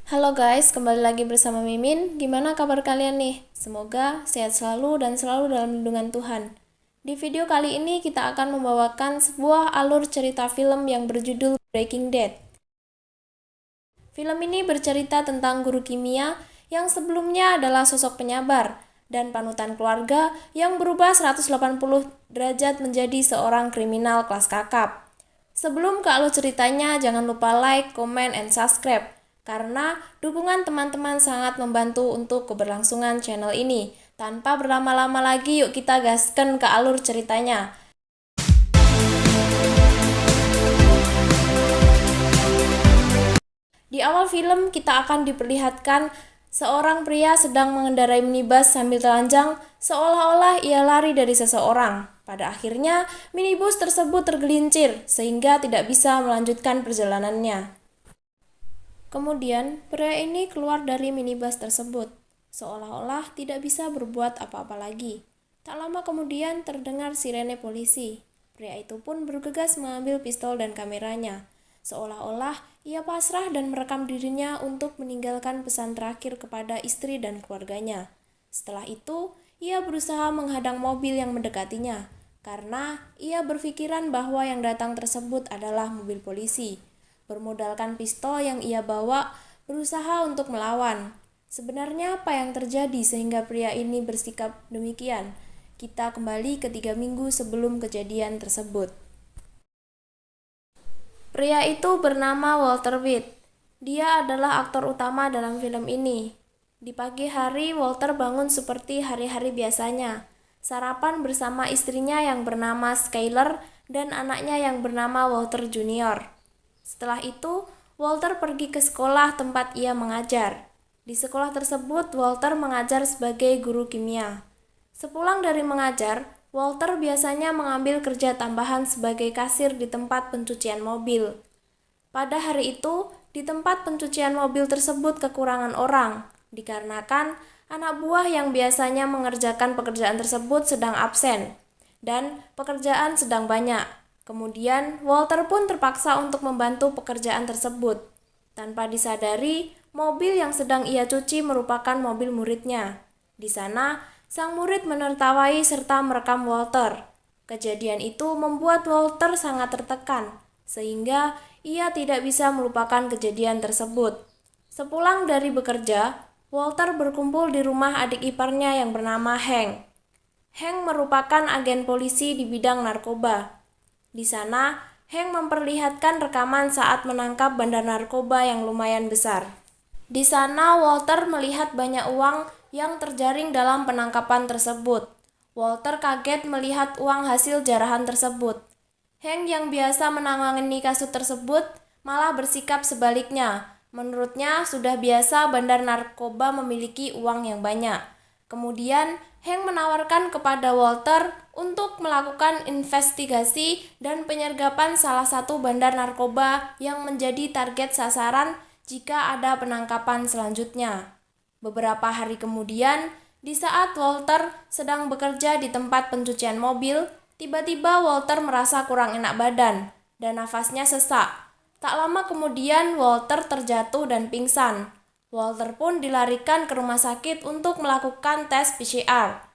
Halo guys, kembali lagi bersama Mimin. Gimana kabar kalian nih? Semoga sehat selalu dan selalu dalam lindungan Tuhan. Di video kali ini kita akan membawakan sebuah alur cerita film yang berjudul Breaking Bad. Film ini bercerita tentang guru kimia yang sebelumnya adalah sosok penyabar dan panutan keluarga yang berubah 180 derajat menjadi seorang kriminal kelas kakap. Sebelum ke alur ceritanya, jangan lupa like, comment, and subscribe karena dukungan teman-teman sangat membantu untuk keberlangsungan channel ini. Tanpa berlama-lama lagi, yuk kita gaskan ke alur ceritanya. Di awal film kita akan diperlihatkan seorang pria sedang mengendarai minibus sambil telanjang seolah-olah ia lari dari seseorang. Pada akhirnya, minibus tersebut tergelincir sehingga tidak bisa melanjutkan perjalanannya. Kemudian, pria ini keluar dari minibus tersebut, seolah-olah tidak bisa berbuat apa-apa lagi. Tak lama kemudian terdengar sirene polisi. Pria itu pun bergegas mengambil pistol dan kameranya, seolah-olah ia pasrah dan merekam dirinya untuk meninggalkan pesan terakhir kepada istri dan keluarganya. Setelah itu, ia berusaha menghadang mobil yang mendekatinya, karena ia berpikiran bahwa yang datang tersebut adalah mobil polisi. Bermodalkan pistol yang ia bawa, berusaha untuk melawan. Sebenarnya apa yang terjadi sehingga pria ini bersikap demikian? Kita kembali ke 3 minggu sebelum kejadian tersebut. Pria itu bernama Walter White. Dia adalah aktor utama dalam film ini. Di pagi hari, Walter bangun seperti hari-hari biasanya. Sarapan bersama istrinya yang bernama Skyler dan anaknya yang bernama Walter Junior. Setelah itu, Walter pergi ke sekolah tempat ia mengajar. Di sekolah tersebut, Walter mengajar sebagai guru kimia. Sepulang dari mengajar, Walter biasanya mengambil kerja tambahan sebagai kasir di tempat pencucian mobil. Pada hari itu, di tempat pencucian mobil tersebut kekurangan orang, dikarenakan anak buah yang biasanya mengerjakan pekerjaan tersebut sedang absen, dan pekerjaan sedang banyak. Kemudian, Walter pun terpaksa untuk membantu pekerjaan tersebut. Tanpa disadari, mobil yang sedang ia cuci merupakan mobil muridnya. Di sana, sang murid menertawai serta merekam Walter. Kejadian itu membuat Walter sangat tertekan, sehingga ia tidak bisa melupakan kejadian tersebut. Sepulang dari bekerja, Walter berkumpul di rumah adik iparnya yang bernama Hank. Hank merupakan agen polisi di bidang narkoba. Di sana, Hank memperlihatkan rekaman saat menangkap bandar narkoba yang lumayan besar. Di sana, Walter melihat banyak uang yang terjaring dalam penangkapan tersebut. Walter kaget melihat uang hasil jarahan tersebut. Hank yang biasa menangani kasus tersebut malah bersikap sebaliknya. Menurutnya, sudah biasa bandar narkoba memiliki uang yang banyak. Kemudian, Hank menawarkan kepada Walter untuk melakukan investigasi dan penyergapan salah satu bandar narkoba yang menjadi target sasaran jika ada penangkapan selanjutnya. Beberapa hari kemudian, di saat Walter sedang bekerja di tempat pencucian mobil, tiba-tiba Walter merasa kurang enak badan dan nafasnya sesak. Tak lama kemudian, Walter terjatuh dan pingsan. Walter pun dilarikan ke rumah sakit untuk melakukan tes PCR.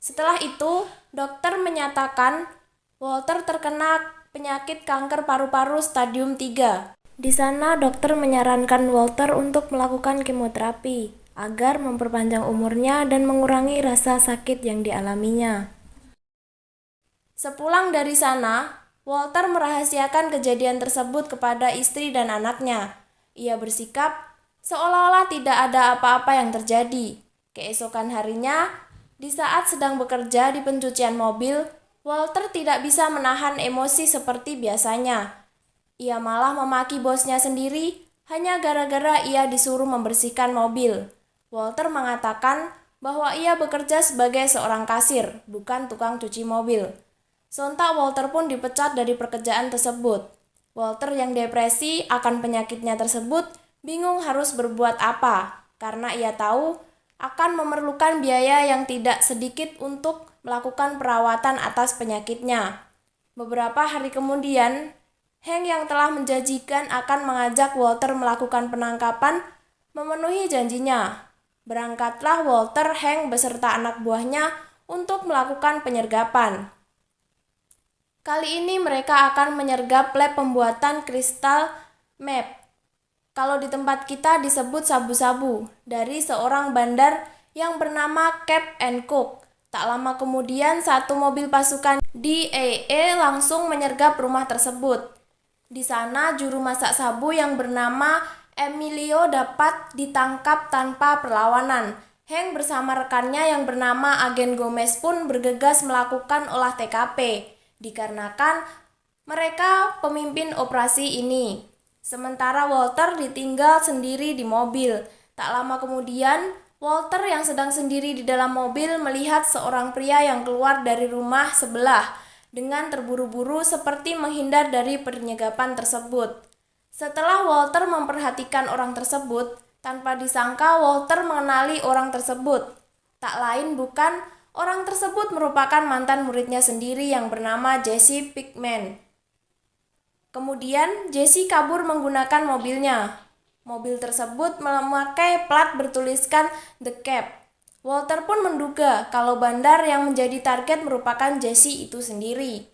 Setelah itu, dokter menyatakan Walter terkena penyakit kanker paru-paru stadium 3. Di sana, dokter menyarankan Walter untuk melakukan kemoterapi agar memperpanjang umurnya dan mengurangi rasa sakit yang dialaminya. Sepulang dari sana, Walter merahasiakan kejadian tersebut kepada istri dan anaknya. Ia bersikap seolah-olah tidak ada apa-apa yang terjadi. Keesokan harinya, di saat sedang bekerja di pencucian mobil, Walter tidak bisa menahan emosi seperti biasanya. Ia malah memaki bosnya sendiri hanya gara-gara ia disuruh membersihkan mobil. Walter mengatakan bahwa ia bekerja sebagai seorang kasir, bukan tukang cuci mobil. Sontak Walter pun dipecat dari pekerjaan tersebut. Walter yang depresi akan penyakitnya tersebut bingung harus berbuat apa, karena ia tahu akan memerlukan biaya yang tidak sedikit untuk melakukan perawatan atas penyakitnya. Beberapa hari kemudian, Hank yang telah menjanjikan akan mengajak Walter melakukan penangkapan Memenuhi janjinya, berangkatlah Walter, Hank beserta anak buahnya untuk melakukan penyergapan. Kali ini mereka akan menyergap lab pembuatan kristal meth. Kalau di tempat kita disebut sabu-sabu, dari seorang bandar yang bernama Captain Cook. Tak lama kemudian satu mobil pasukan DEA langsung menyergap rumah tersebut. Di sana juru masak sabu yang bernama Emilio dapat ditangkap tanpa perlawanan. Hank bersama rekannya yang bernama Agen Gomez pun bergegas melakukan olah TKP, dikarenakan mereka pemimpin operasi ini. Sementara Walter ditinggal sendiri di mobil. Tak lama kemudian, Walter yang sedang sendiri di dalam mobil melihat seorang pria yang keluar dari rumah sebelah dengan terburu-buru seperti menghindar dari penyergapan tersebut. Setelah Walter memperhatikan orang tersebut, tanpa disangka Walter mengenali orang tersebut. Tak lain bukan, orang tersebut merupakan mantan muridnya sendiri yang bernama Jesse Pinkman. Kemudian Jesse kabur menggunakan mobilnya. Mobil tersebut memakai plat bertuliskan The Cap. Walter pun menduga kalau bandar yang menjadi target merupakan Jesse itu sendiri.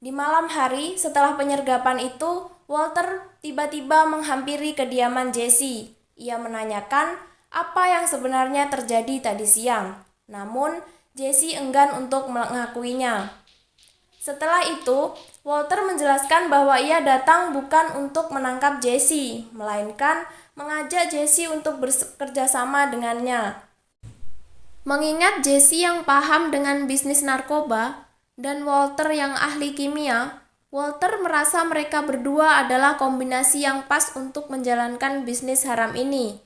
Di malam hari setelah penyergapan itu, Walter tiba-tiba menghampiri kediaman Jesse. Ia menanyakan apa yang sebenarnya terjadi tadi siang. Namun, Jesse enggan untuk mengakuinya. Setelah itu, Walter menjelaskan bahwa ia datang bukan untuk menangkap Jesse, melainkan mengajak Jesse untuk bekerja sama dengannya. Mengingat Jesse yang paham dengan bisnis narkoba dan Walter yang ahli kimia, Walter merasa mereka berdua adalah kombinasi yang pas untuk menjalankan bisnis haram ini.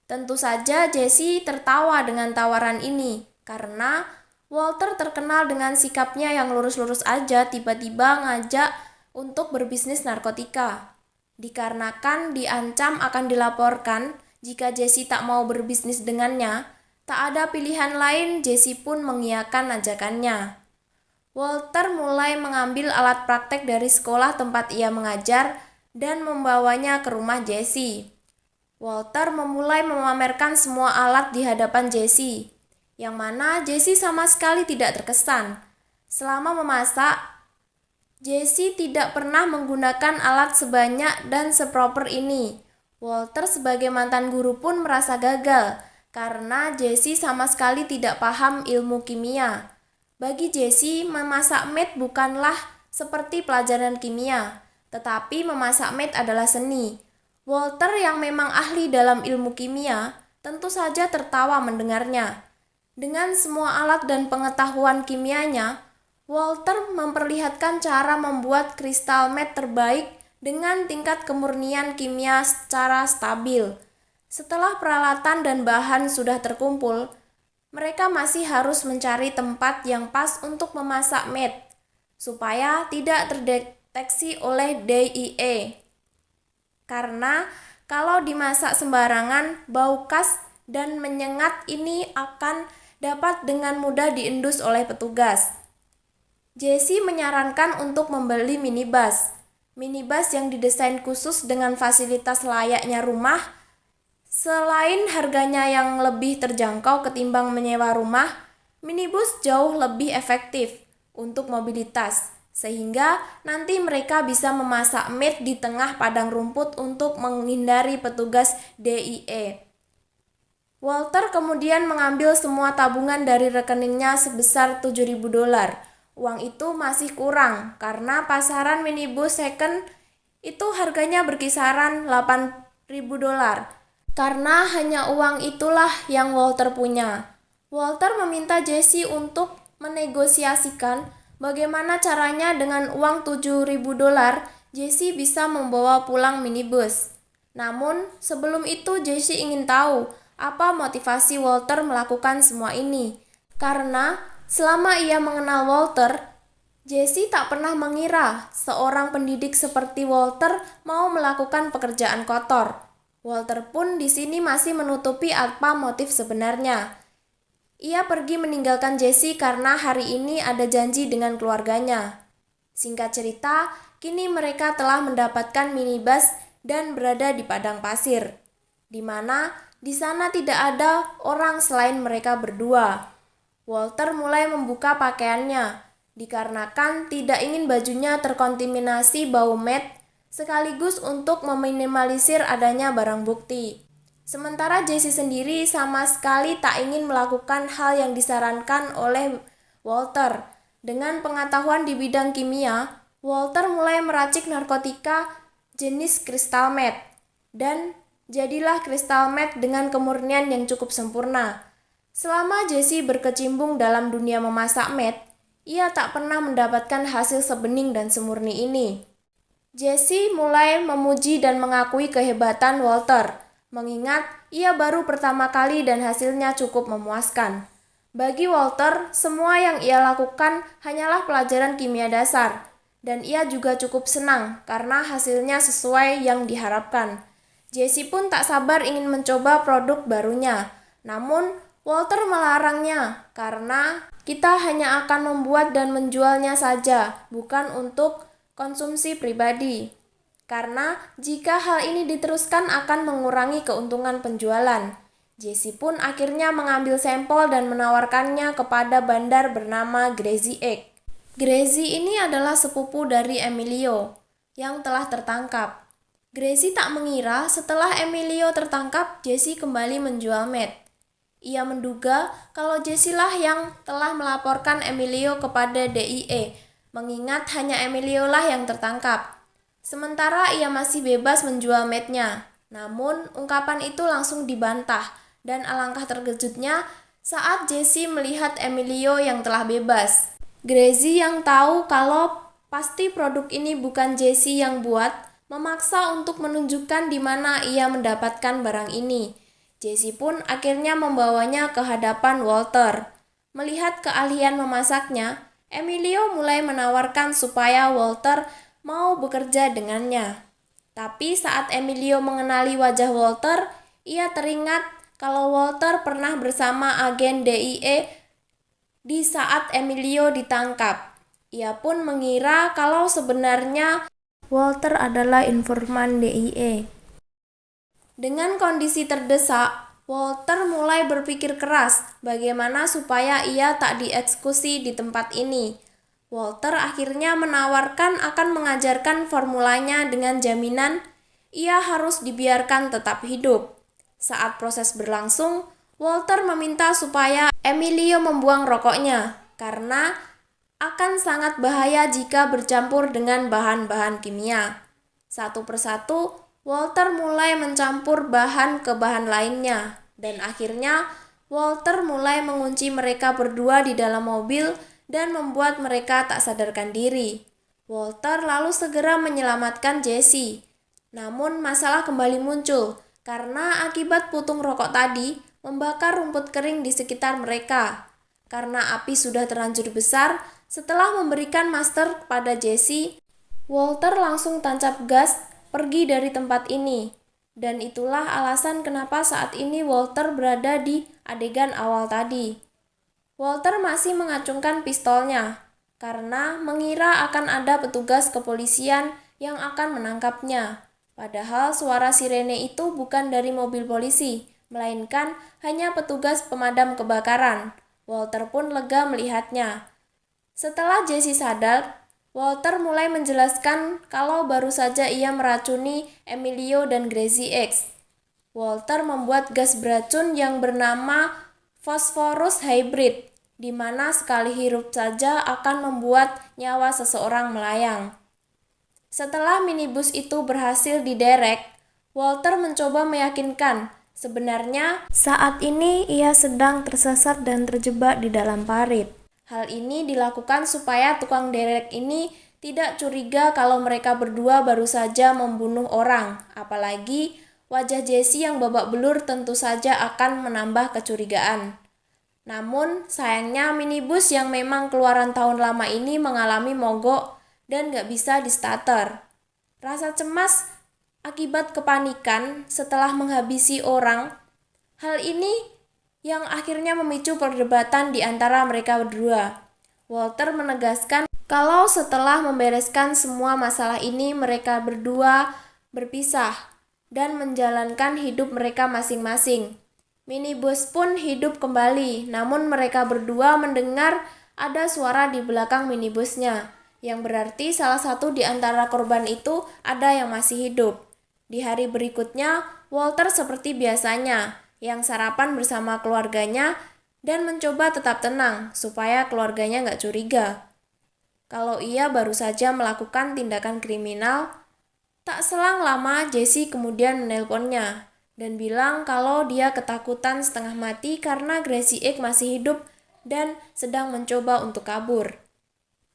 Tentu saja Jesse tertawa dengan tawaran ini, karena Walter terkenal dengan sikapnya yang lurus-lurus aja tiba-tiba ngajak untuk berbisnis narkotika. Dikarenakan diancam akan dilaporkan jika Jesse tak mau berbisnis dengannya, tak ada pilihan lain, Jesse pun mengiyakan ajakannya. Walter mulai mengambil alat praktek dari sekolah tempat ia mengajar dan membawanya ke rumah Jesse. Walter memulai memamerkan semua alat di hadapan Jesse, yang mana Jesse sama sekali tidak terkesan. Selama memasak, Jesse tidak pernah menggunakan alat sebanyak dan seproper ini. Walter sebagai mantan guru pun merasa gagal, karena Jesse sama sekali tidak paham ilmu kimia. Bagi Jesse, memasak meth bukanlah seperti pelajaran kimia, tetapi memasak meth adalah seni. Walter yang memang ahli dalam ilmu kimia, tentu saja tertawa mendengarnya. Dengan semua alat dan pengetahuan kimianya, Walter memperlihatkan cara membuat kristal meth terbaik dengan tingkat kemurnian kimia secara stabil. Setelah peralatan dan bahan sudah terkumpul, mereka masih harus mencari tempat yang pas untuk memasak meth, supaya tidak terdeteksi oleh DEA. Karena kalau dimasak sembarangan, bau khas dan menyengat ini akan dapat dengan mudah diendus oleh petugas. Jesse menyarankan untuk membeli minibus. Minibus yang didesain khusus dengan fasilitas layaknya rumah. Selain harganya yang lebih terjangkau ketimbang menyewa rumah, minibus jauh lebih efektif untuk mobilitas, sehingga nanti mereka bisa memasak meth di tengah padang rumput untuk menghindari petugas DEA. Walter kemudian mengambil semua tabungan dari rekeningnya sebesar $7.000. Uang itu masih kurang karena pasaran minibus second itu harganya berkisaran $8.000. Karena hanya uang itulah yang Walter punya. Walter meminta Jesse untuk menegosiasikan bagaimana caranya dengan uang $7.000 Jesse bisa membawa pulang minibus. Namun sebelum itu Jesse ingin tahu apa motivasi Walter melakukan semua ini. Karena selama ia mengenal Walter, Jesse tak pernah mengira seorang pendidik seperti Walter mau melakukan pekerjaan kotor. Walter pun di sini masih menutupi apa motif sebenarnya. Ia pergi meninggalkan Jesse karena hari ini ada janji dengan keluarganya. Singkat cerita, kini mereka telah mendapatkan minibus dan berada di padang pasir. di mana di sana tidak ada orang selain mereka berdua. Walter mulai membuka pakaiannya, dikarenakan tidak ingin bajunya terkontaminasi bau met, sekaligus untuk meminimalisir adanya barang bukti. Sementara Jesse sendiri sama sekali tak ingin melakukan hal yang disarankan oleh Walter. Dengan pengetahuan di bidang kimia, Walter mulai meracik narkotika jenis crystal meth, dan jadilah crystal meth dengan kemurnian yang cukup sempurna. Selama Jesse berkecimpung dalam dunia memasak meth, ia tak pernah mendapatkan hasil sebening dan semurni ini. Jesse mulai memuji dan mengakui kehebatan Walter, mengingat ia baru pertama kali dan hasilnya cukup memuaskan. Bagi Walter, semua yang ia lakukan hanyalah pelajaran kimia dasar, dan ia juga cukup senang karena hasilnya sesuai yang diharapkan. Jesse pun tak sabar ingin mencoba produk barunya, namun Walter melarangnya karena kita hanya akan membuat dan menjualnya saja, bukan untuk konsumsi pribadi. Karena jika hal ini diteruskan akan mengurangi keuntungan penjualan. Jesse pun akhirnya mengambil sampel dan menawarkannya kepada bandar bernama Gracie Egg. Gracie ini adalah sepupu dari Emilio yang telah tertangkap. Gracie tak mengira setelah Emilio tertangkap, Jesse kembali menjual meth. Ia menduga kalau Jesse lah yang telah melaporkan Emilio kepada DIE, mengingat hanya Emilio lah yang tertangkap. Sementara ia masih bebas menjual meth-nya. Namun, ungkapan itu langsung dibantah, dan alangkah terkejutnya saat Jesse melihat Emilio yang telah bebas. Gracie yang tahu kalau pasti produk ini bukan Jesse yang buat, memaksa untuk menunjukkan di mana ia mendapatkan barang ini. Jesse pun akhirnya membawanya ke hadapan Walter. Melihat keahlian memasaknya, Emilio mulai menawarkan supaya Walter mau bekerja dengannya. Tapi saat Emilio mengenali wajah Walter, ia teringat kalau Walter pernah bersama agen DIE di saat Emilio ditangkap. Ia pun mengira kalau sebenarnya Walter adalah informan DIE. Dengan kondisi terdesak, Walter mulai berpikir keras bagaimana supaya ia tak dieksekusi di tempat ini. Walter akhirnya menawarkan akan mengajarkan formulanya dengan jaminan ia harus dibiarkan tetap hidup. Saat proses berlangsung, Walter meminta supaya Emilio membuang rokoknya karena akan sangat bahaya jika bercampur dengan bahan-bahan kimia. Satu persatu, Walter mulai mencampur bahan ke bahan lainnya, dan akhirnya Walter mulai mengunci mereka berdua di dalam mobil dan membuat mereka tak sadarkan diri. Walter lalu segera menyelamatkan Jesse. Namun masalah kembali muncul karena akibat putung rokok tadi membakar rumput kering di sekitar mereka. Karena api sudah terlanjur besar, setelah memberikan master kepada Jesse, Walter langsung tancap gas pergi dari tempat ini. Dan itulah alasan kenapa saat ini Walter berada di adegan awal tadi. Walter masih mengacungkan pistolnya karena mengira akan ada petugas kepolisian yang akan menangkapnya. Padahal suara sirene itu bukan dari mobil polisi, melainkan hanya petugas pemadam kebakaran. Walter pun lega melihatnya. Setelah Jesse sadar, Walter mulai menjelaskan kalau baru saja ia meracuni Emilio dan Gracie X. Walter membuat gas beracun yang bernama Phosphorus Hybrid, di mana sekali hirup saja akan membuat nyawa seseorang melayang. Setelah minibus itu berhasil diderek, Walter mencoba meyakinkan sebenarnya saat ini ia sedang tersesat dan terjebak di dalam parit. Hal ini dilakukan supaya tukang derek ini tidak curiga kalau mereka berdua baru saja membunuh orang. Apalagi wajah Jesse yang babak belur tentu saja akan menambah kecurigaan. Namun sayangnya minibus yang memang keluaran tahun lama ini mengalami mogok dan gak bisa di-starter. Rasa cemas akibat kepanikan setelah menghabisi orang, hal ini yang akhirnya memicu perdebatan di antara mereka berdua. Walter menegaskan kalau setelah membereskan semua masalah ini mereka berdua berpisah. dan menjalankan hidup mereka masing-masing. Minibus pun hidup kembali, namun mereka berdua mendengar ada suara di belakang minibusnya, yang berarti salah satu di antara korban itu ada yang masih hidup. Di hari berikutnya, Walter seperti biasanya, yang sarapan bersama keluarganya dan mencoba tetap tenang supaya keluarganya nggak curiga kalau ia baru saja melakukan tindakan kriminal. Tak selang lama, Jesse kemudian menelponnya dan bilang kalau dia ketakutan setengah mati karena Gracie Egg masih hidup dan sedang mencoba untuk kabur.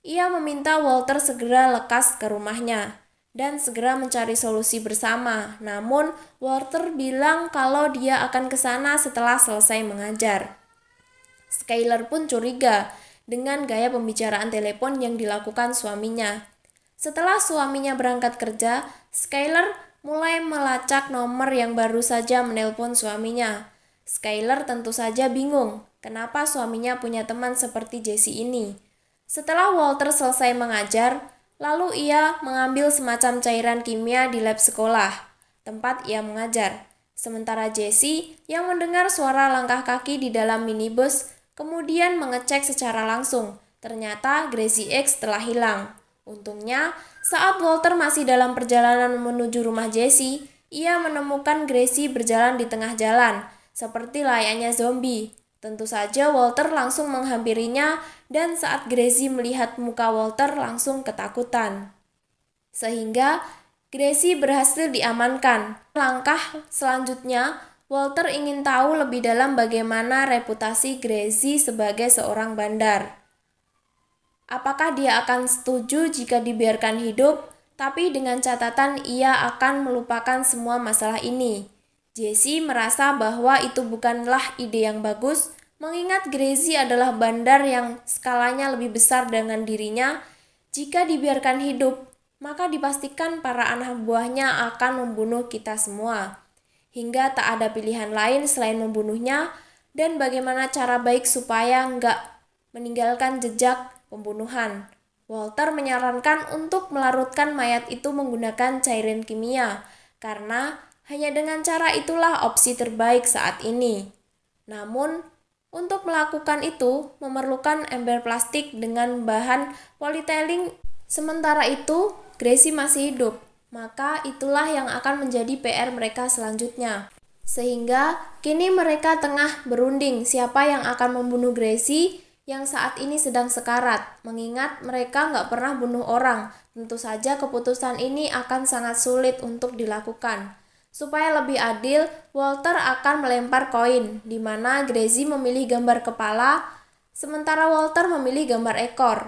Ia meminta Walter segera lekas ke rumahnya dan segera mencari solusi bersama. Namun, Walter bilang kalau dia akan ke sana setelah selesai mengajar. Skyler pun curiga dengan gaya pembicaraan telepon yang dilakukan suaminya. Setelah suaminya berangkat kerja, Skyler mulai melacak nomor yang baru saja menelpon suaminya. Skyler tentu saja bingung kenapa suaminya punya teman seperti Jesse ini. Setelah Walter selesai mengajar, lalu ia mengambil semacam cairan kimia di lab sekolah, tempat ia mengajar. Sementara Jesse yang mendengar suara langkah kaki di dalam minibus, kemudian mengecek secara langsung. Ternyata Gracie X telah hilang. Untungnya, saat Walter masih dalam perjalanan menuju rumah Jesse, ia menemukan Gracie berjalan di tengah jalan, seperti layaknya zombie. Tentu saja Walter langsung menghampirinya dan saat Gracie melihat muka Walter langsung ketakutan. Sehingga Gracie berhasil diamankan. Langkah selanjutnya, Walter ingin tahu lebih dalam bagaimana reputasi Gracie sebagai seorang bandar. Apakah dia akan setuju jika dibiarkan hidup, tapi dengan catatan ia akan melupakan semua masalah ini. Jesse merasa bahwa itu bukanlah ide yang bagus, mengingat Gracie adalah bandar yang skalanya lebih besar dengan dirinya. Jika dibiarkan hidup, maka dipastikan para anak buahnya akan membunuh kita semua. Hingga tak ada pilihan lain selain membunuhnya, dan bagaimana cara baik supaya nggak meninggalkan jejak pembunuhan. Walter menyarankan untuk melarutkan mayat itu menggunakan cairan kimia, karena hanya dengan cara itulah opsi terbaik saat ini. Namun, untuk melakukan itu memerlukan ember plastik dengan bahan polyethylene. Sementara itu, Gracie masih hidup, maka itulah yang akan menjadi PR mereka selanjutnya. Sehingga kini mereka tengah berunding siapa yang akan membunuh Gracie yang saat ini sedang sekarat. Mengingat mereka nggak pernah bunuh orang, tentu saja keputusan ini akan sangat sulit untuk dilakukan. Supaya lebih adil, Walter akan melempar koin, di mana Gracie memilih gambar kepala, sementara Walter memilih gambar ekor.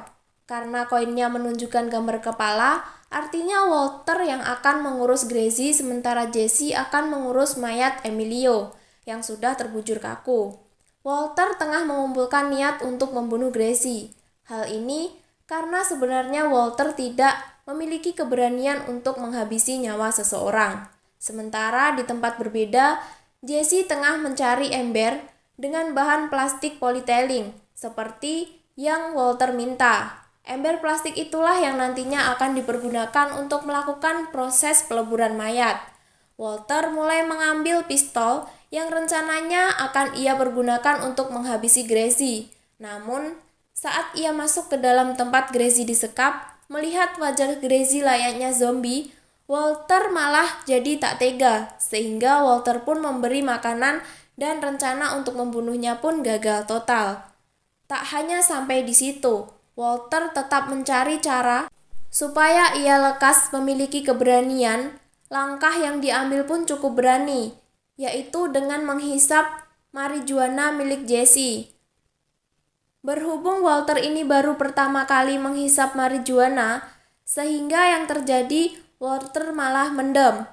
Karena koinnya menunjukkan gambar kepala, artinya Walter yang akan mengurus Gracie, sementara Jesse akan mengurus mayat Emilio, yang sudah terbujur kaku. Walter tengah mengumpulkan niat untuk membunuh Gracie. Hal ini karena sebenarnya Walter tidak memiliki keberanian untuk menghabisi nyawa seseorang. Sementara di tempat berbeda, Jesse tengah mencari ember dengan bahan plastik polyethylene, seperti yang Walter minta. Ember plastik itulah yang nantinya akan dipergunakan untuk melakukan proses peleburan mayat. Walter mulai mengambil pistol yang rencananya akan ia pergunakan untuk menghabisi Gracie. Namun, saat ia masuk ke dalam tempat Gracie disekap, melihat wajah Gracie layaknya zombie, Walter malah jadi tak tega, sehingga Walter pun memberi makanan dan rencana untuk membunuhnya pun gagal total. Tak hanya sampai di situ, Walter tetap mencari cara supaya ia lekas memiliki keberanian. Langkah yang diambil pun cukup berani, yaitu dengan menghisap marijuana milik Jesse. Berhubung Walter ini baru pertama kali menghisap marijuana, sehingga yang terjadi Walter malah mendem.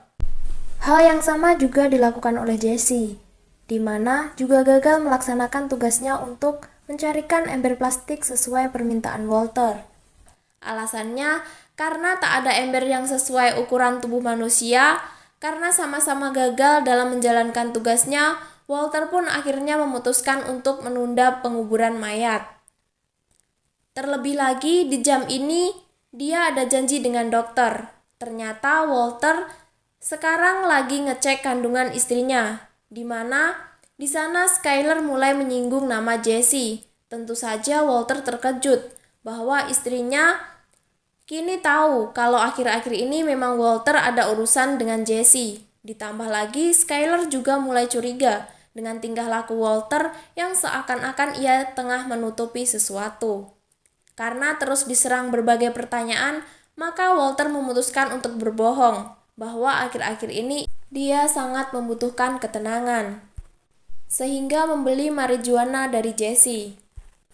Hal yang sama juga dilakukan oleh Jesse, di mana juga gagal melaksanakan tugasnya untuk mencarikan ember plastik sesuai permintaan Walter. Alasannya karena tak ada ember yang sesuai ukuran tubuh manusia. Karena sama-sama gagal dalam menjalankan tugasnya, Walter pun akhirnya memutuskan untuk menunda penguburan mayat. Terlebih lagi di jam ini dia ada janji dengan dokter. Ternyata Walter sekarang lagi ngecek kandungan istrinya, di mana di sana Skyler mulai menyinggung nama Jessie. Tentu saja Walter terkejut bahwa istrinya kini tahu kalau akhir-akhir ini memang Walter ada urusan dengan Jessie. Ditambah lagi Skyler juga mulai curiga dengan tingkah laku Walter yang seakan-akan ia tengah menutupi sesuatu. Karena terus diserang berbagai pertanyaan, maka Walter memutuskan untuk berbohong bahwa akhir-akhir ini dia sangat membutuhkan ketenangan, sehingga membeli marijuana dari Jessie.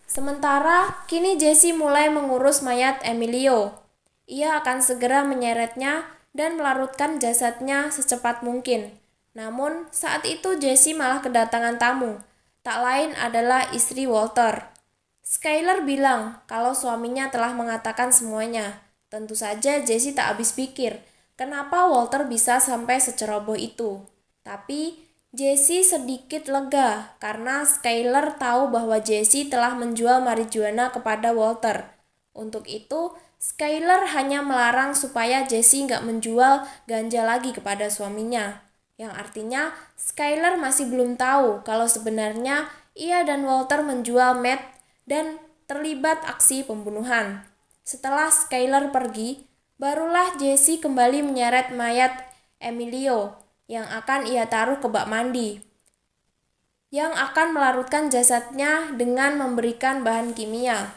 Sementara kini Jessie mulai mengurus mayat Emilio. Ia akan segera menyeretnya dan melarutkan jasadnya secepat mungkin. Namun saat itu Jessie malah kedatangan tamu. Tak lain adalah istri Walter. Skyler bilang kalau suaminya telah mengatakan semuanya. Tentu saja Jessie tak habis pikir kenapa Walter bisa sampai seceroboh itu. Tapi Jessie sedikit lega karena Skyler tahu bahwa Jessie telah menjual marijuana kepada Walter. Untuk itu, Skyler hanya melarang supaya Jessie nggak menjual ganja lagi kepada suaminya. Yang artinya, Skyler masih belum tahu kalau sebenarnya ia dan Walter menjual meth dan terlibat aksi pembunuhan. Setelah Skyler pergi, barulah Jessie kembali menyeret mayat Emilio yang akan ia taruh ke bak mandi, yang akan melarutkan jasadnya dengan memberikan bahan kimia.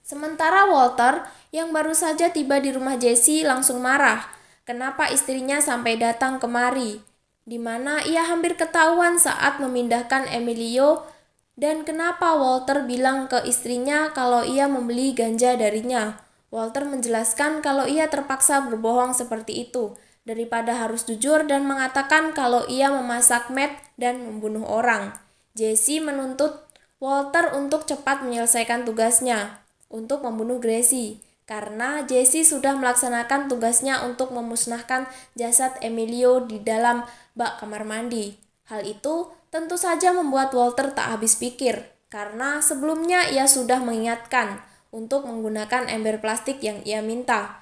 Sementara Walter yang baru saja tiba di rumah Jessie langsung marah kenapa istrinya sampai datang kemari, di mana ia hampir ketahuan saat memindahkan Emilio, dan kenapa Walter bilang ke istrinya kalau ia membeli ganja darinya. Walter menjelaskan kalau ia terpaksa berbohong seperti itu daripada harus jujur dan mengatakan kalau ia memasak meth dan membunuh orang. Jessie menuntut Walter untuk cepat menyelesaikan tugasnya untuk membunuh Gracie, karena Jessie sudah melaksanakan tugasnya untuk memusnahkan jasad Emilio di dalam bak kamar mandi. Hal itu tentu saja membuat Walter tak habis pikir, karena sebelumnya ia sudah mengingatkan untuk menggunakan ember plastik yang ia minta.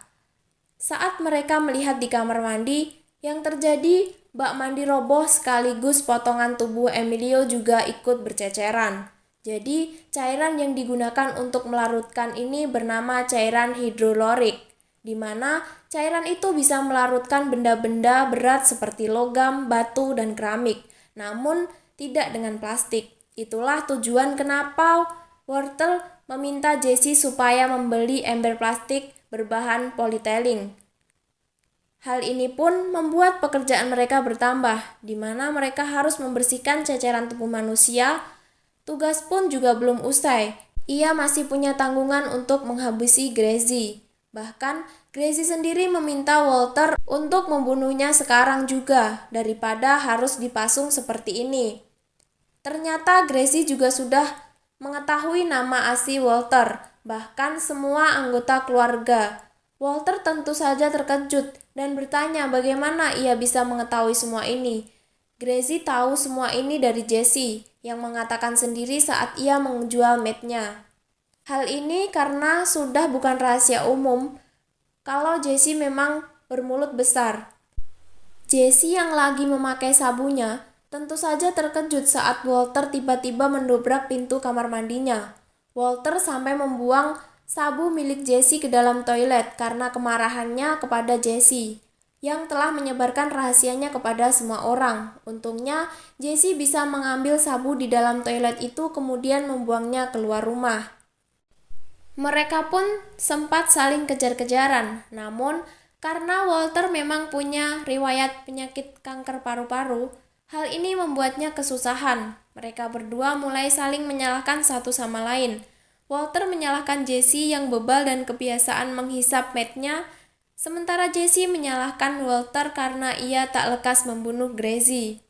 Saat mereka melihat di kamar mandi, yang terjadi bak mandi roboh sekaligus potongan tubuh Emilio juga ikut berceceran. Jadi, cairan yang digunakan untuk melarutkan ini bernama cairan hidrolorik, di mana cairan itu bisa melarutkan benda-benda berat seperti logam, batu, dan keramik, namun tidak dengan plastik. Itulah tujuan kenapa Walter meminta Jessie supaya membeli ember plastik berbahan polietileng. Hal ini pun membuat pekerjaan mereka bertambah, di mana mereka harus membersihkan ceceran tubuh manusia. Tugas pun juga belum usai. Ia masih punya tanggungan untuk menghabisi Gracie. Bahkan, Gracie sendiri meminta Walter untuk membunuhnya sekarang juga, daripada harus dipasung seperti ini. Ternyata Gracie juga sudah mengetahui nama asli Walter, bahkan semua anggota keluarga. Walter tentu saja terkejut dan bertanya bagaimana ia bisa mengetahui semua ini. Gracie tahu semua ini dari Jessie, yang mengatakan sendiri saat ia menjual meth-nya. Hal ini karena sudah bukan rahasia umum kalau Jessie memang bermulut besar. Jessie yang lagi memakai sabunya tentu saja terkejut saat Walter tiba-tiba mendobrak pintu kamar mandinya. Walter sampai membuang sabu milik Jessie ke dalam toilet karena kemarahannya kepada Jessie yang telah menyebarkan rahasianya kepada semua orang. Untungnya Jessie bisa mengambil sabu di dalam toilet itu kemudian membuangnya keluar rumah. Mereka pun sempat saling kejar-kejaran, namun karena Walter memang punya riwayat penyakit kanker paru-paru, hal ini membuatnya kesusahan. Mereka berdua mulai saling menyalahkan satu sama lain. Walter menyalahkan Jessie yang bebal dan kebiasaan menghisap meth-nya, sementara Jessie menyalahkan Walter karena ia tak lekas membunuh Gracie.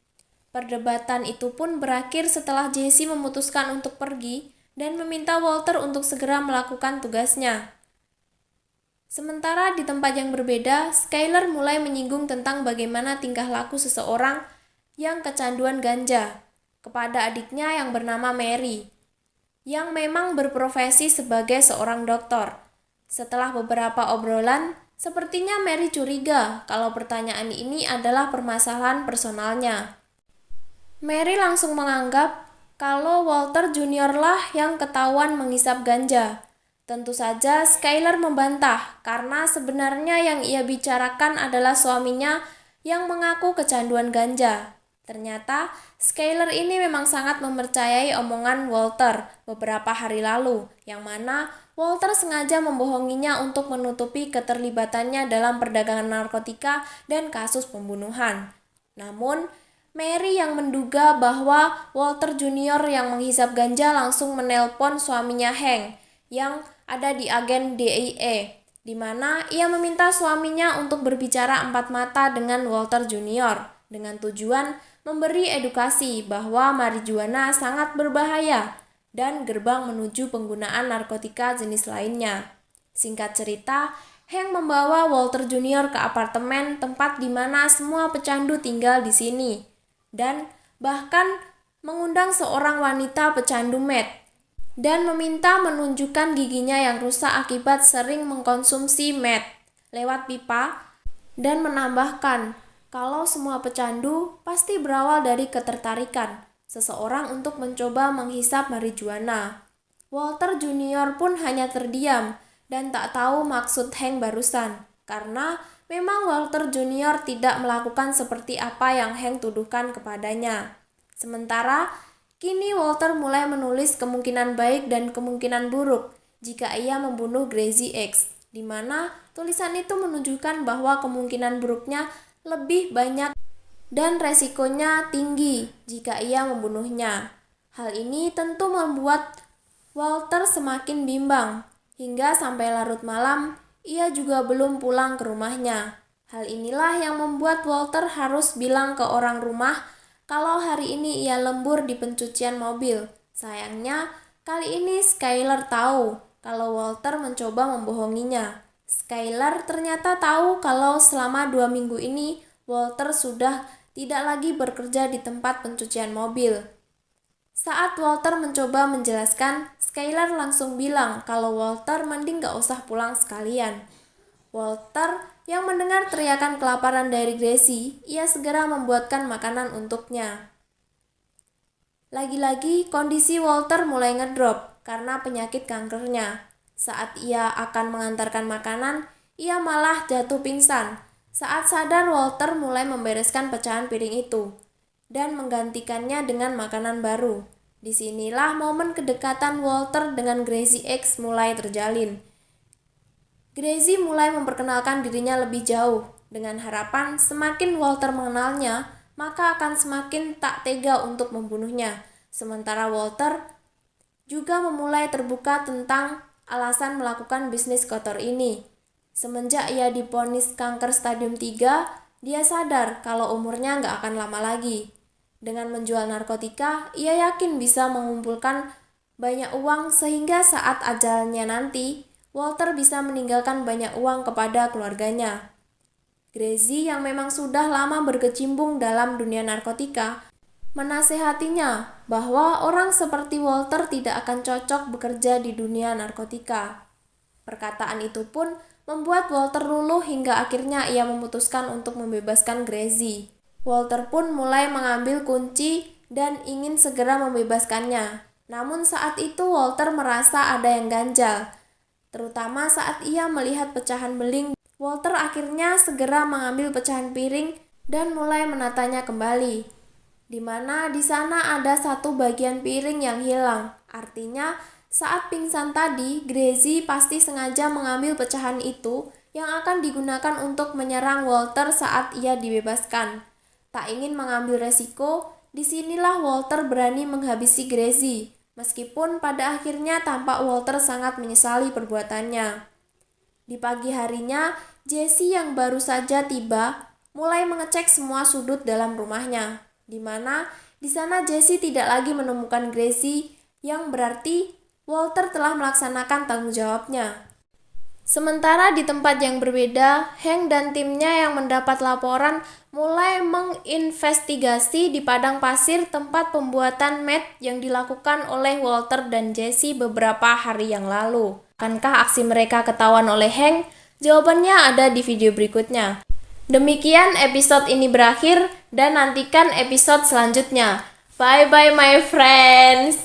Perdebatan itu pun berakhir setelah Jessie memutuskan untuk pergi dan meminta Walter untuk segera melakukan tugasnya. Sementara di tempat yang berbeda, Skyler mulai menyinggung tentang bagaimana tingkah laku seseorang yang kecanduan ganja kepada adiknya yang bernama Mary, yang memang berprofesi sebagai seorang dokter. Setelah beberapa obrolan, Sepertinya Mary curiga kalau pertanyaan ini adalah permasalahan personalnya. Mary langsung menganggap kalau Walter Junior lah yang ketahuan menghisap ganja. Tentu saja Skyler membantah karena sebenarnya yang ia bicarakan adalah suaminya yang mengaku kecanduan ganja. Ternyata Skyler ini memang sangat mempercayai omongan Walter beberapa hari lalu, yang mana Walter sengaja membohonginya untuk menutupi keterlibatannya dalam perdagangan narkotika dan kasus pembunuhan. Namun, Mary yang menduga bahwa Walter Junior yang menghisap ganja langsung menelpon suaminya Hank yang ada di agen DIA, di mana ia meminta suaminya untuk berbicara empat mata dengan Walter Junior dengan tujuan memberi edukasi bahwa marijuana sangat berbahaya dan gerbang menuju penggunaan narkotika jenis lainnya. Singkat cerita, Hank membawa Walter Junior ke apartemen tempat di mana semua pecandu tinggal di sini, dan bahkan mengundang seorang wanita pecandu meth dan meminta menunjukkan giginya yang rusak akibat sering mengkonsumsi meth lewat pipa, dan menambahkan kalau semua pecandu pasti berawal dari ketertarikan seseorang untuk mencoba menghisap marijuana. Walter Junior pun hanya terdiam dan tak tahu maksud Hank barusan, karena memang Walter Junior tidak melakukan seperti apa yang Hank tuduhkan kepadanya. Sementara, kini Walter mulai menulis kemungkinan baik dan kemungkinan buruk jika ia membunuh Gracie X, di mana tulisan itu menunjukkan bahwa kemungkinan buruknya lebih banyak dan resikonya tinggi jika ia membunuhnya. Hal ini tentu membuat Walter semakin bimbang, hingga sampai larut malam ia juga belum pulang ke rumahnya. Hal inilah yang membuat Walter harus bilang ke orang rumah kalau hari ini ia lembur di pencucian mobil. Sayangnya, kali ini Skyler tahu kalau Walter mencoba membohonginya. Skyler ternyata tahu kalau selama 2 minggu ini Walter sudah tidak lagi bekerja di tempat pencucian mobil. Saat Walter mencoba menjelaskan, Skyler langsung bilang kalau Walter mending gak usah pulang sekalian. Walter yang mendengar teriakan kelaparan dari Gracie, ia segera membuatkan makanan untuknya. Lagi-lagi kondisi Walter mulai ngedrop karena penyakit kankernya. Saat ia akan mengantarkan makanan, ia malah jatuh pingsan. Saat sadar, Walter mulai membereskan pecahan piring itu dan menggantikannya dengan makanan baru. Disinilah momen kedekatan Walter dengan Gracie X mulai terjalin. Gracie mulai memperkenalkan dirinya lebih jauh, dengan harapan semakin Walter mengenalnya, maka akan semakin tak tega untuk membunuhnya. Sementara Walter juga memulai terbuka tentang alasan melakukan bisnis kotor ini. Semenjak ia divonis kanker stadium 3, dia sadar kalau umurnya nggak akan lama lagi. Dengan menjual narkotika, ia yakin bisa mengumpulkan banyak uang sehingga saat ajalnya nanti, Walter bisa meninggalkan banyak uang kepada keluarganya. Gracie yang memang sudah lama berkecimpung dalam dunia narkotika, menasehatinya bahwa orang seperti Walter tidak akan cocok bekerja di dunia narkotika. Perkataan itu pun membuat Walter luluh hingga akhirnya ia memutuskan untuk membebaskan Gracie. Walter pun mulai mengambil kunci dan ingin segera membebaskannya. Namun saat itu Walter merasa ada yang ganjal, terutama saat ia melihat pecahan beling. Walter akhirnya segera mengambil pecahan piring dan mulai menatanya kembali, di mana di sana ada satu bagian piring yang hilang. Artinya, saat pingsan tadi, Gracie pasti sengaja mengambil pecahan itu yang akan digunakan untuk menyerang Walter saat ia dibebaskan. Tak ingin mengambil resiko, disinilah Walter berani menghabisi Gracie, meskipun pada akhirnya tampak Walter sangat menyesali perbuatannya. Di pagi harinya, Jesse yang baru saja tiba mulai mengecek semua sudut dalam rumahnya, di mana di sana Jesse tidak lagi menemukan Gracie, yang berarti Walter telah melaksanakan tanggung jawabnya. Sementara di tempat yang berbeda, Hank dan timnya yang mendapat laporan mulai menginvestigasi di padang pasir tempat pembuatan meth yang dilakukan oleh Walter dan Jesse beberapa hari yang lalu. Akankah aksi mereka ketahuan oleh Hank? Jawabannya ada di video berikutnya. Demikian episode ini berakhir dan nantikan episode selanjutnya. Bye bye my friends.